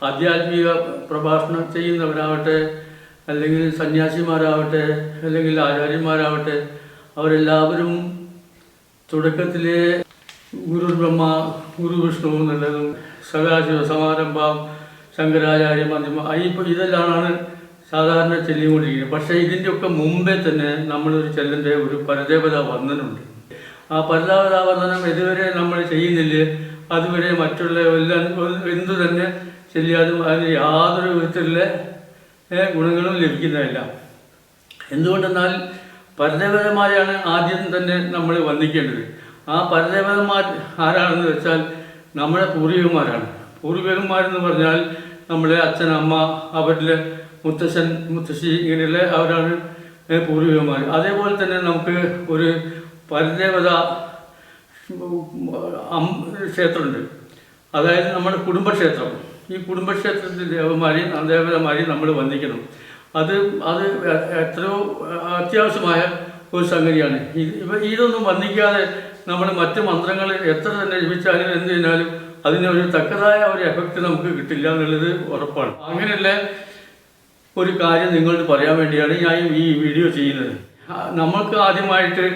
ആധ്യാത്മിക പ്രഭാഷണം ചെയ്യുന്നവരാവട്ടെ, അല്ലെങ്കിൽ സന്യാസിമാരാവട്ടെ, അല്ലെങ്കിൽ ആചാര്യന്മാരാവട്ടെ, അവരെല്ലാവരും തുടക്കത്തിലെ ഗുരു ബ്രഹ്മ ഗുരു വിഷ്ണു എന്നുള്ളതും സദാശിവ സമാരംഭം ശങ്കരാചാര്യ മധ്യമ ഇതെല്ലാമാണ് സാധാരണ ചൊല്ലിക്കൊണ്ടിരിക്കുന്നത്. പക്ഷേ ഇതിൻ്റെയൊക്കെ മുമ്പേ തന്നെ നമ്മളൊരു ചെല്ലിൻ്റെ ഒരു പരദേവതാ വന്ദനമുണ്ട്. ആ പരദേവതാ വന്ദനം ഇതുവരെ നമ്മൾ ചെയ്യുന്നില്ല. അതുവരെ മറ്റുള്ള എന്തു തന്നെ ചെല്ലിയാലും അതിന് യാതൊരു വിധത്തിലുള്ള ഗുണങ്ങളും ലഭിക്കുന്നതല്ല. എന്തുകൊണ്ടെന്നാൽ പരദേവതമാരെയാണ് ആദ്യം തന്നെ നമ്മൾ വന്ദിക്കേണ്ടത്. ആ പരദേവതമാർ ആരാണെന്ന് വെച്ചാൽ നമ്മുടെ പൂർവികന്മാരാണ്. പൂർവികന്മാരെന്ന് പറഞ്ഞാൽ നമ്മുടെ അച്ഛൻ, അമ്മ, അവരിലെ മുത്തശ്ശൻ, മുത്തശ്ശി, ഇങ്ങനെയുള്ള അവരാണ് പൂർവികന്മാർ. അതേപോലെ തന്നെ നമുക്ക് ഒരു പരദേവത ക്ഷേത്രമുണ്ട്, അതായത് നമ്മുടെ കുടുംബക്ഷേത്രം. ഈ കുടുംബക്ഷേത്രത്തിൽ ദേവതമാരെയും നമ്മൾ വന്ദിക്കണം. അത് എത്രയോ അത്യാവശ്യമായ ഒരു സംഗതിയാണ്. ഇതൊന്നും വന്ദിക്കാതെ നമ്മൾ മറ്റ് മന്ത്രങ്ങൾ എത്ര തന്നെ ജപിച്ചാലും എന്ത് കഴിഞ്ഞാലും അതിനൊരു തക്കതായ ഒരു എഫക്റ്റ് നമുക്ക് കിട്ടില്ല എന്നുള്ളത് ഉറപ്പാണ്. അങ്ങനെയുള്ള ഒരു കാര്യം നിങ്ങളോട് പറയാൻ വേണ്ടിയാണ് ഞാൻ ഈ വീഡിയോ ചെയ്യുന്നത്. നമ്മൾക്ക് ആദ്യമായിട്ട്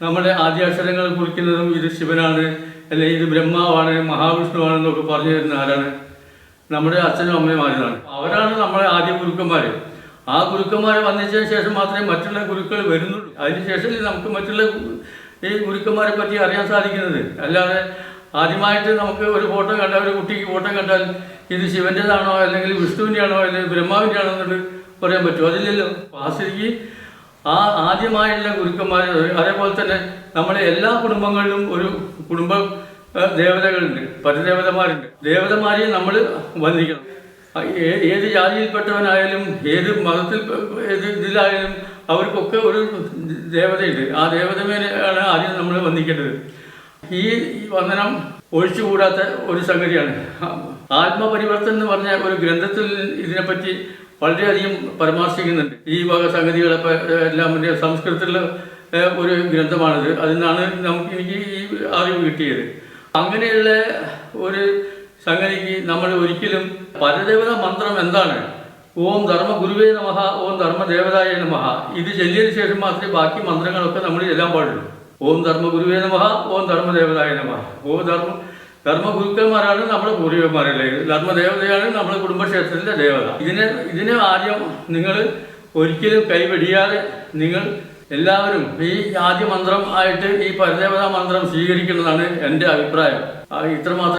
നമ്മുടെ ആദ്യാക്ഷരങ്ങൾ കുറിക്കുന്നതും ഇത് ശിവനാണ്, അല്ലെങ്കിൽ ഇത് ബ്രഹ്മാവാണ്, മഹാവിഷ്ണുവാണെന്നൊക്കെ പറഞ്ഞു തരുന്ന ആരാണ്? നമ്മുടെ അച്ഛനും അമ്മമാരാണ്. അവരാണ് നമ്മളെ ആദ്യ ഗുരുക്കന്മാർ. ആ ഗുരുക്കന്മാരെ വന്നതിന് ശേഷം മാത്രമേ മറ്റുള്ള ഗുരുക്കൾ വരുന്നുള്ളൂ. അതിനുശേഷം നമുക്ക് മറ്റുള്ള ഈ ഗുരുക്കന്മാരെ പറ്റി അറിയാൻ സാധിക്കുന്നത്. അല്ലാതെ ആദ്യമായിട്ട് നമുക്ക് ഒരു ഫോട്ടോ കണ്ടാൽ, ഒരു കുട്ടിക്ക് ഫോട്ടോ കണ്ടാൽ ഇത് ശിവൻ്റെതാണോ അല്ലെങ്കിൽ വിഷ്ണുവിൻ്റെ ആണോ അല്ലെങ്കിൽ ബ്രഹ്മാവിൻ്റെ ആണോ എന്നുള്ളത് പറയാൻ പറ്റുമോ? അതില്ലല്ലോ. ആശ്രയിക്ക് ആ ആദ്യമായുള്ള ഗുരുക്കന്മാർ. അതേപോലെ തന്നെ നമ്മളെ എല്ലാ കുടുംബങ്ങളിലും ഒരു കുടുംബ ദേവതകളുണ്ട്, പരദേവതമാരുണ്ട്. ദേവതമാരെയും നമ്മൾ വന്ദിക്കണം. ഏത് ജാതിയിൽപ്പെട്ടവനായാലും ഏത് മതത്തിൽ ഇതിലായാലും അവർക്കൊക്കെ ഒരു ദേവതയുണ്ട്. ആ ദേവതമേനെയാണ് ആദ്യം നമ്മൾ വന്ദിക്കേണ്ടത്. ഈ വന്ദനം ഒഴിച്ചുകൂടാത്ത ഒരു സംഗതിയാണ്. ആത്മപരിവർത്തനം എന്ന് പറഞ്ഞ ഒരു ഗ്രന്ഥത്തിൽ ഇതിനെപ്പറ്റി വളരെയധികം പരാമർശിക്കുന്നുണ്ട്. ഈ വക സംഗതികളെ എല്ലാം സംസ്കൃതത്തിലുള്ള ഒരു ഗ്രന്ഥമാണിത്. അതിനാണ് എനിക്ക് ഈ അറിവ് കിട്ടിയത്. അങ്ങനെയുള്ള ഒരു സംഗതിക്ക് നമ്മൾ ഒരിക്കലും പരദേവത മന്ത്രം എന്താണ്? ഓം ധർമ്മ ഗുരുവേ നമഃ, ഓം ധർമ്മ ദേവതായ നമഃ. ഇത് ചൊല്ലിയതിനു ശേഷം മാത്രമേ ബാക്കി മന്ത്രങ്ങളൊക്കെ നമ്മൾ ചെല്ലാൻ പാടുള്ളൂ. ഓം ധർമ്മ ഗുരുവേ നമഃ, ഓം ധർമ്മ ദേവതായ നമഃ. ധർമ്മ ഗുരുക്കന്മാരാണ് നമ്മുടെ പൂർവികന്മാരല്ലേ. ധർമ്മദേവതയാണ് നമ്മുടെ കുടുംബക്ഷേത്രത്തിലെ ദേവത. ഇതിനെ ആദ്യം നിങ്ങൾ ഒരിക്കലും കൈവെടിയാതെ നിങ്ങൾ എല്ലാവരും ഈ ആദ്യ മന്ത്രം ആയിട്ട് ഈ പരദേവതാ മന്ത്രം സ്വീകരിക്കുന്നതാണ് എൻ്റെ അഭിപ്രായം. ഇത്രമാത്രം.